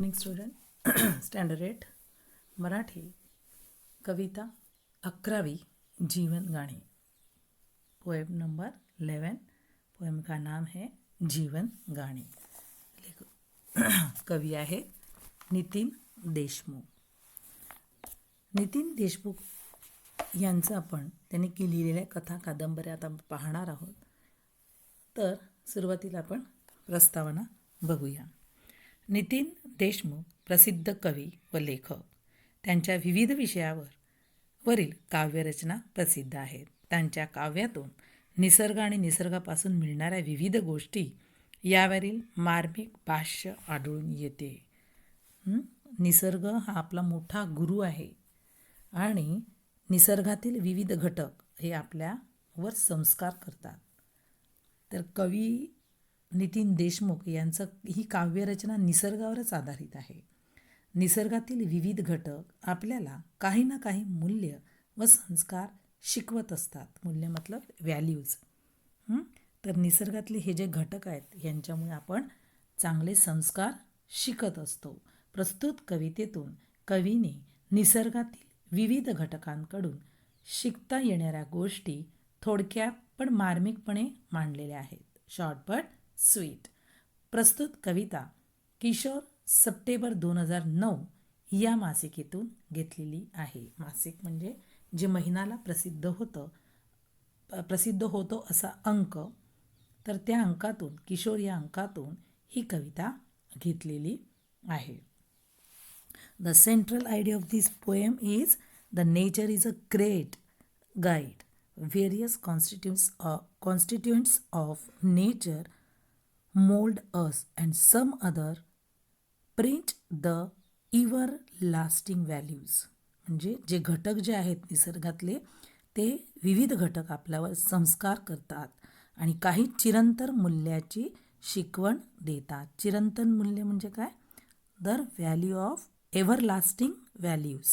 Morning student. Standard 8 Marathi कविता 11वीं जीवन गाने. Poem number 11. Poem का नाम है जीवन गाणे. कवी आहे नितीन देशमुख. नितीन देशमुख यांचं आपण त्यांनी लिहिलेल्या कथा कादंबऱ्या आता पाहणार आहोत. तर सुरुवातीला आपण प्रस्तावना बघूया. नितीन देशमुख प्रसिद्ध कवी व लेखक. त्यांच्या विविध वरील काव्यरचना प्रसिद्ध आहेत. त्यांच्या काव्यातून निसर्ग आणि निसर्गापासून मिळणाऱ्या विविध गोष्टी यावरील मार्मिक भाष्य आढळून येते. निसर्ग हा आपला मोठा गुरु आहे आणि निसर्गातील विविध घटक हे आपल्यावर संस्कार करतात. तर कवी नितीन देशमुख यांचं ही काव्यरचना निसर्गावरच आधारित आहे. निसर्गातील विविध घटक आपल्याला काही ना काही मूल्य व संस्कार शिकवत असतात. मूल्य मतलब व्हॅल्यूज. तर निसर्गातले हे जे घटक आहेत यांच्यामुळे आपण चांगले संस्कार शिकत असतो. प्रस्तुत कवितेतून कवीने निसर्गातील विविध घटकांकडून शिकता येणाऱ्या गोष्टी थोडक्यात पण मार्मिकपणे मांडलेल्या आहेत. Short but sweet. प्रस्तुत कविता किशोर सप्टेंबर 2009 या मासिकेतून घेतलेली आहे. मासिक म्हणजे जे महिन्याला प्रसिद्ध होतो असा अंक. तर त्या अंकातून किशोर या अंकातून ही कविता घेतलेली आहे. The central idea of this poem is the nature is a great guide. Various constituents of nature mold us and some other print the everlasting values. म्हणजे जे घटक जे आहेत निसर्गातले ते विविध घटक आपल्यावर संस्कार करतात आणि काही चिरंतन मूल्याची शिकवण देतात. चिरंतन मूल्य म्हणजे काय? The value of everlasting values.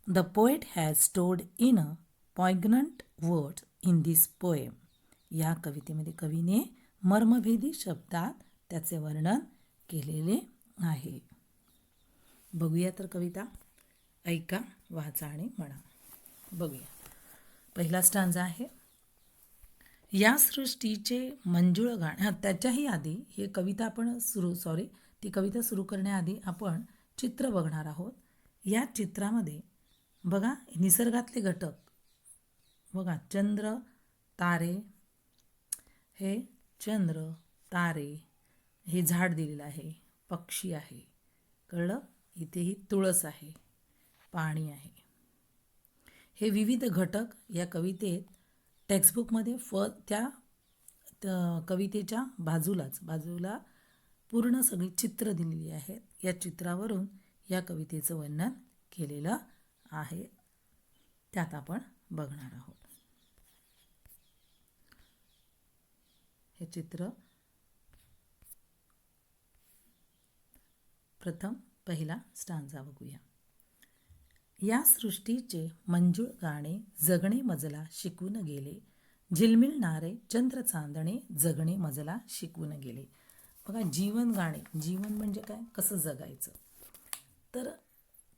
The poet has stored in a poignant word in this poem. या कवितेमध्ये कवीने मर्मभेदी शब्दात त्याचे वर्णन केलेले आहे. बघूया तर कविता. ऐका, वाचा आणि म्हणा. बघूया. पहिला स्टांजा आहे. या सृष्टीचे मंजुळ गाणे. त्याच्याही आधी ही कविता आपण ती कविता सुरू करण्याआधी आपण चित्र बघणार आहोत. या चित्रामध्ये बघा निसर्गातले घटक बघा. चंद्र, तारे, हे चंद्र, तारे, हे झाड दिलेलं आहे, पक्षी आहे, कळलं? इथेही तुळस आहे, पाणी आहे. हे विविध घटक या कवितेत टेक्स्टबुकमध्ये त्या कवितेच्या बाजूला पूर्ण सगळी चित्र दिलेली आहेत. या चित्रावरून या कवितेचं वर्णन केलेलं आहे. त्यात आपण बघणार आहोत. हे चित्र प्रथम पहिला स्टांजा बघूया. या सृष्टीचे मंजूळ गाणे जगणे मजला शिकवून गेले. झिलमिलणारे चंद्र चांदणे जगणे मजला शिकवून गेले. बघा जीवन गाणे. जीवन म्हणजे काय? कसं जगायचं. तर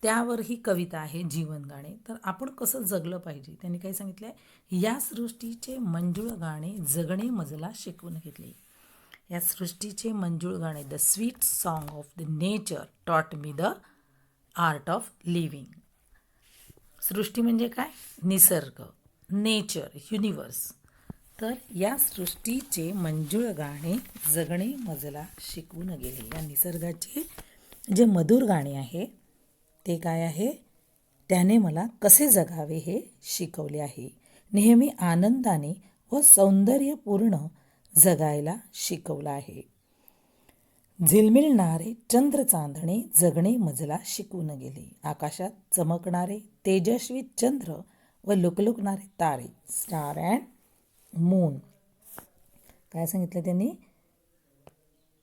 त्यावर ही कविता आहे जीवन गाणे. तर आपण कसं जगलं पाहिजे त्यांनी काय सांगितलं आहे. या सृष्टीचे मंजूळ गाणे जगणे मजला शिकवून घेतले. या सृष्टीचे मंजूळ गाणे the sweet song of the nature taught me the art of living. सृष्टी म्हणजे काय? निसर्ग, नेचर, युनिवर्स. तर या सृष्टीचे मंजूळ गाणे जगणे मजला शिकवून गेले. या निसर्गाचे जे मधुर गाणे आहे ते काय आहे? त्याने मला कसे जगावे हे शिकवले आहे. नेहमी आनंदाने व सौंदर्यपूर्ण जगायला शिकवलं आहे. झिलमिलणारे चंद्र चांदणे जगणे मजला शिकवून गेले. आकाशात चमकणारे तेजस्वी चंद्र व लुकलुकणारे तारे, स्टार अँड मून. काय सांगितलं त्यांनी?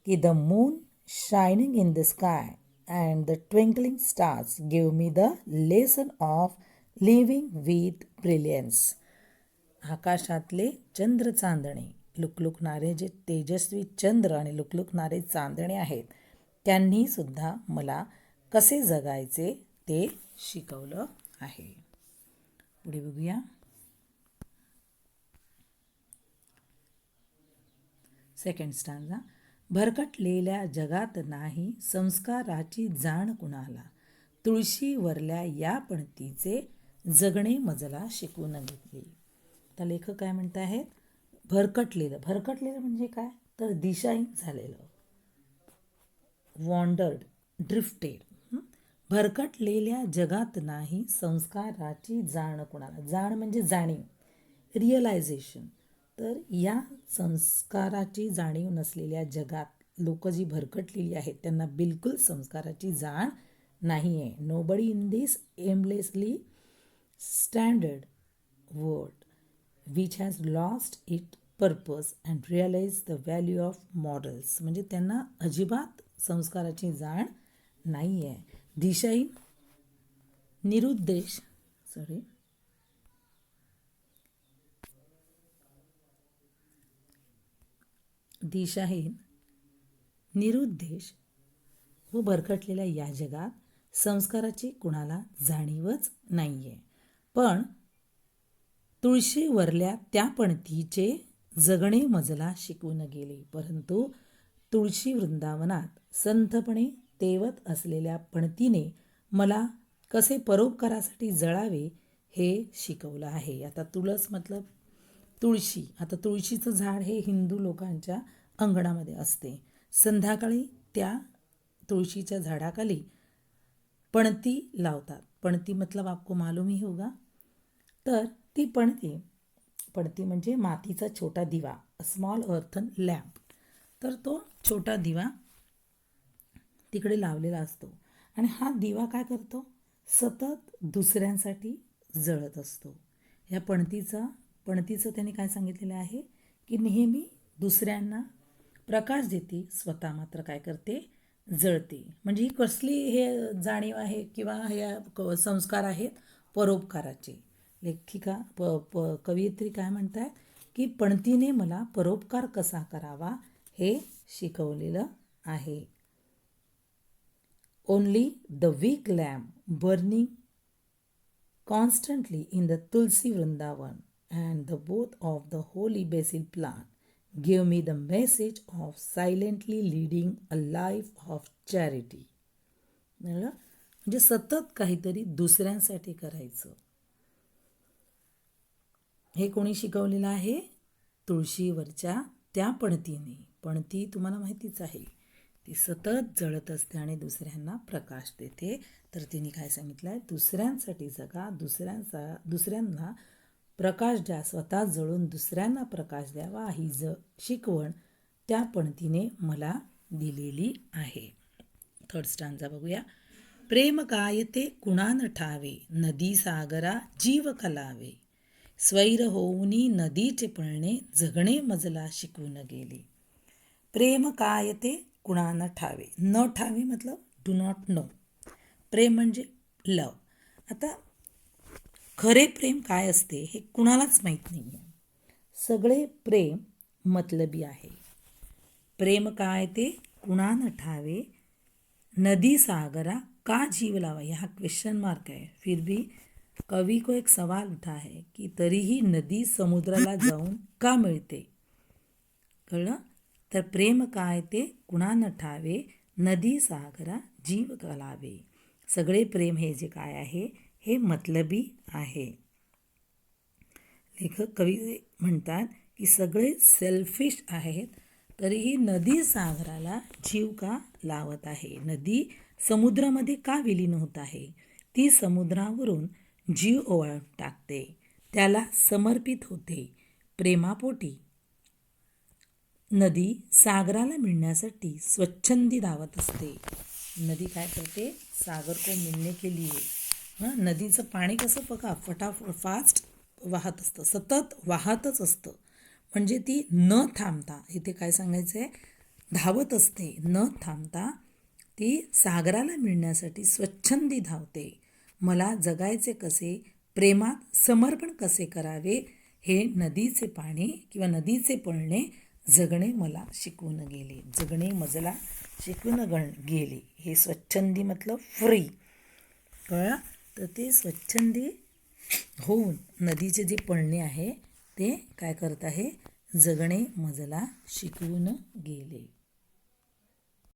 की the moon shining in the sky and the twinkling stars give me the lesson of living with brilliance. आकाशातले चंद्र चांदणे, लुकलुकणारे जे तेजस्वी चंद्र आणि लुकलुकणारे चांदणे आहेत त्यांनी सुद्धा मला कसे जगायचे ते शिकवलं आहे. पुढे बघूया. Second stanza. भरकटलेल्या जगात नाही संस्काराची जाण कुणाला, तुळशीवरल्या या पणतीचे जगणे मजला शिकवून घेतली. आता लेखक काय म्हणत आहेत? भरकटलेलं म्हणजे काय? तर दिशाहीन झालेलं, वॉन्डर्ड, ड्रिफ्टेड. भरकटलेल्या जगात नाही संस्काराची जाण कुणाला. जाण म्हणजे जाणीव, रिअलायझेशन. तर या संस्काराची जाणीव नसलेल्या जगात लोक जी भरकटलेली आहेत त्यांना बिलकुल संस्काराची जाण नाही आहे. Nobody in this aimlessly standard world which has lost it purpose and realise the value of morals. म्हणजे त्यांना अजिबात संस्काराची जाण नाही आहे. दिशाहीन, निरुद्देश दिशाहीन, निरुद्देश व भरकटलेल्या या जगात संस्काराची कुणाला जाणीवच नाही आहे. पण तुळशीवरल्या त्या पणतीचे जगणे मजला शिकवून गेले. परंतु तुळशी वृंदावनात संथपणे तेवत असलेल्या पणतीने मला कसे परोपकारासाठी जळावे हे शिकवलं आहे. आता तुळस मतलब तुळशी. आता तुळशीचं झाड हे हिंदू लोकांच्या अंगणामध्ये असते. संध्याकाळी त्या तुळशीच्या झाडाखाली पणती लावतात. पणती मतलब आपको मालूम ही होगा. तर ती पणती म्हणजे मातीचा छोटा दिवा, स्मॉल अर्थन लॅम्प. तर तो छोटा दिवा तिकडे लावलेला असतो आणि हा दिवा काय करतो? सतत दुसऱ्यांसाठी जळत असतो. या पणतीचं त्याने काय सांगितलेलं आहे की नेहमी दुसऱ्यांना प्रकाश देते, स्वतः मात्र काय करते? जळते. म्हणजे ही कसली हे जाणीव आहे किंवा हे संस्कार आहेत? परोपकाराचे. लेखिका कवयित्री काय म्हणतात की पणतीने मला परोपकार कसा करावा हे शिकवलेलं आहे. Only the weak lamp burning constantly in the Tulsi Vrindavan and the both of the holy basil plant gave me the message of silently leading a life of charity. म्हणजे सतत काहीतरी दुसऱ्यांसाठी करायचं. हे कोणी शिकवलेलं आहे? तुळशीवरच्या त्या पणतीने. पणती तुम्हाला माहितीच आहे, ती सतत जळत असते आणि दुसऱ्यांना प्रकाश देते. तर तिने काय सांगितलं आहे? दुसऱ्यांसाठी जगा, दुसऱ्यांना प्रकाश द्या, स्वतः जळून दुसऱ्यांना प्रकाश द्यावा ही शिकवण त्या पणतीने मला दिलेली आहे. थर्ड स्टांजा बघूया. प्रेम काय ते कुणान ठावे, नदी सागरा जीव कलावे, स्वैर होऊनी नदीचे पळणे, जगणे मजला शिकवून गेले. प्रेम काय ते कुणान ठावे. न ठावे मतलब डू नॉट नो. प्रेम म्हणजे लव. आता खरे प्रेम काय असते हे कुणालाच माहीत नाही आहे. सगळे प्रेम मतलबी आहे. प्रेम काय ते कुणान ठावे, नदी सागरा का जीव लावा. यहाँ क्वेश्चन मार्क है. फिर भी कवि को एक सवाल उठा है की तरीही नदी समुद्राला जाऊन का मिळते? कळलं? तर प्रेम काय ते कुणान ठावे, नदी सागरा जीव कलावे. सगळे प्रेम हे जे काय आहे हे मतलबी आहे. लेखक कवी म्हणतात की सगळे सेल्फिश आहेत, तरीही नदी सागराला जीव का लावत आहे? नदी समुद्रामध्ये का विलीन होत आहे? ती समुद्रावरून जीव ओवाळून टाकते, त्याला समर्पित होते. प्रेमापोटी नदी सागराला मिळण्यासाठी स्वच्छंदी धावत असते. नदी काय करते? सागर को मिलने के लिए. नदीचं पाणी कसं बघा फास्ट वाहत असतं, सतत वाहतच असतं. म्हणजे ती न थांबता, इथे काय सांगायचं आहे? धावत असते न थांबता. ती सागराला मिळण्यासाठी स्वच्छंदी धावते. मला जगायचे कसे, प्रेमात समर्पण कसे करावे हे नदीचे पाणी किंवा नदीचे पळणे जगणे मला शिकवून गेले. जगणे मजला शिकवून गेले. हे स्वच्छंदी मतलब फ्री. कळलं? तर ते स्वच्छंदी होऊन नदीचे जे पळणे आहे ते काय करत आहे, जगणे मजला शिकवून गेले.